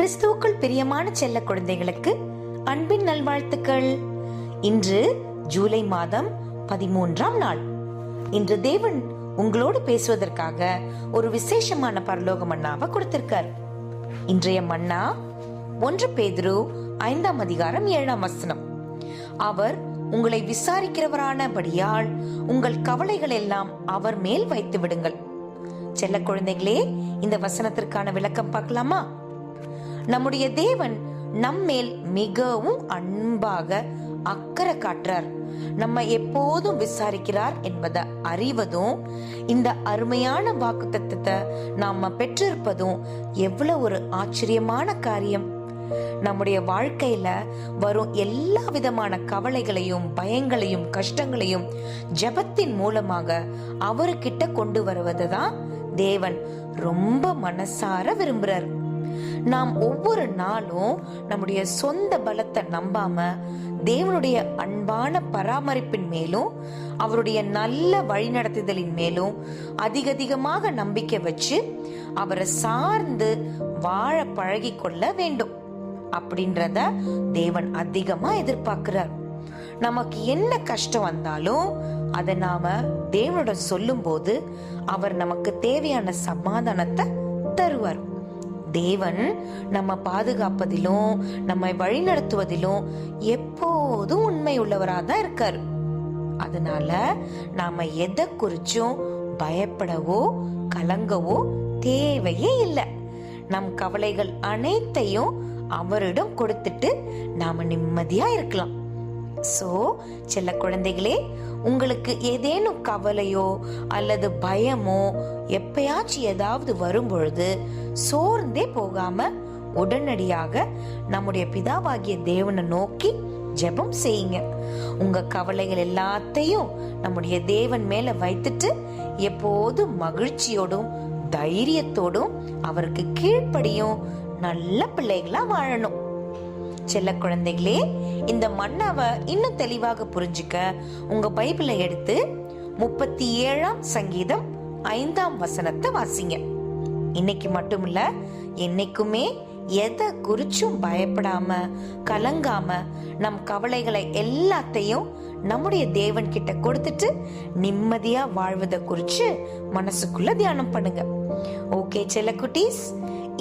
கிறிஸ்துவுக்குள் பிரியமான செல்ல குழந்தைகளுக்கு அன்பின் நல்வாழ்த்துக்கள். இன்று ஜூலை மாதம் 13ஆம் நாள். இன்று தேவன் உங்களோடு பேசுவதற்காக ஒரு விசேஷமான பரலோக மன்னாவை கொடுத்திருக்கார். இன்றைய மன்னா 1 பேதுரு 5ஆம் அதிகாரம் 7ஆம் வசனம். அவர் உங்களை விசாரிக்கிறவரானபடியால் உங்கள் கவலைகள் எல்லாம் அவர் மேல் வைத்து விடுங்கள். செல்ல குழந்தைகளே, இந்த வசனத்திற்கான விளக்கம் பார்க்கலாமா? நம்முடைய தேவன் நம்மேல் மிகவும் அன்பாக அக்கறை காட்டுறார். நம்ம எப்போதும் விசாரிக்கிறார் என்பதை அறிவதும், இந்த அருமையான வாக்குத்தத்தத்தை நாம பெற்றிருப்பதும் எவ்வளவு ஒரு ஆச்சரியமான காரியம். நம்முடைய வாழ்க்கையில வரும் எல்லா விதமான கவலைகளையும், பயங்களையும், கஷ்டங்களையும் ஜெபத்தின் மூலமாக அவர்கிட்ட கொண்டு வருவதுதான் தேவன் ரொம்ப மனசார விரும்புறார். நாம் ஒவ்வொரு நாளும் நம்முடைய சொந்த பலத்தை நம்பாம தேவனுடைய அன்பான பராமரிப்பின் மேலும், அவருடைய நல்ல வழிநடத்துதலின் மேலும் அதிகமாக நம்பிக்கை வச்சு அவரை சார்ந்து வாழ பழகி கொள்ள வேண்டும். அப்படின்றத தேவன் அதிகமா எதிர்பார்க்கிறார். நமக்கு என்ன கஷ்டம் வந்தாலும் அதை நாம தேவனோட சொல்லும் போது அவர் நமக்கு தேவையான சமாதானத்தை தருவார். தேவன் நம்ம பாதுகாப்பதிலும் நம்மை வழிநடத்துவதிலும் எப்போதும் உண்மை உள்ளவராக தான் இருக்காரு. அதனால நாம எதை குறிச்சும் பயப்படவோ கலங்கவோ தேவையே இல்லை. நம் கவலைகள் அனைத்தையும் அவரிடம் கொடுத்துட்டு நாம நிம்மதியா இருக்கலாம். சோ செல்ல குழந்தைகளே, உங்களுக்கு ஏதேனும் கவலையோ அல்லது பயமோ எப்பயாச்சும் ஏதாவது வரும் பொழுது சோர்ந்தே போகாம உடனடியாக நம்முடைய பிதாவாகிய தேவனை நோக்கி ஜெபம் செய்யுங்க. உங்க கவலைகள் எல்லாத்தையும் நம்முடைய தேவன் மேல வைத்துட்டு எப்போதும் மகிழ்ச்சியோடும் தைரியத்தோடும் அவருக்கு கீழ்ப்படியும் நல்ல பிள்ளைகளா வாழணும். செல்ல குழந்தைகளே, இந்த மன்னாவை இன்னும் தெளிவாக புரிஞ்சுக்க உங்க பைபிளை எடுத்து 37ஆம் சங்கீதம் 5ஆம் வசனத்தை வாசிங்க. இன்னைக்கு மட்டும் இல்ல, என்னைக்குமே எதை குறிச்சும் பயப்படாம கலங்காம நம் கவலைகளை எல்லாத்தையும் நம்முடைய தேவன் கிட்ட கொடுத்துட்டு நிம்மதியா வாழ்வதை குறிச்சு மனசுக்குள்ள தியானம் பண்ணுங்க. ஓகே செல்ல குட்டீஸ்,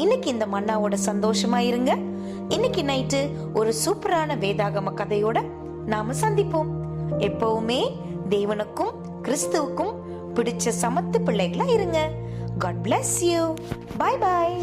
இன்னைக்கு இந்த மன்னாவோட சந்தோஷமா இருங்க. இன்னைக்கு நைட்டு ஒரு சூப்பரான வேதாகம கதையோட நாம சந்திப்போம். எப்பவுமே தேவனுக்கும் கிறிஸ்துவுக்கும் பிடிச்ச சமத்து பிள்ளைகளா இருங்க. God bless you. Bye bye.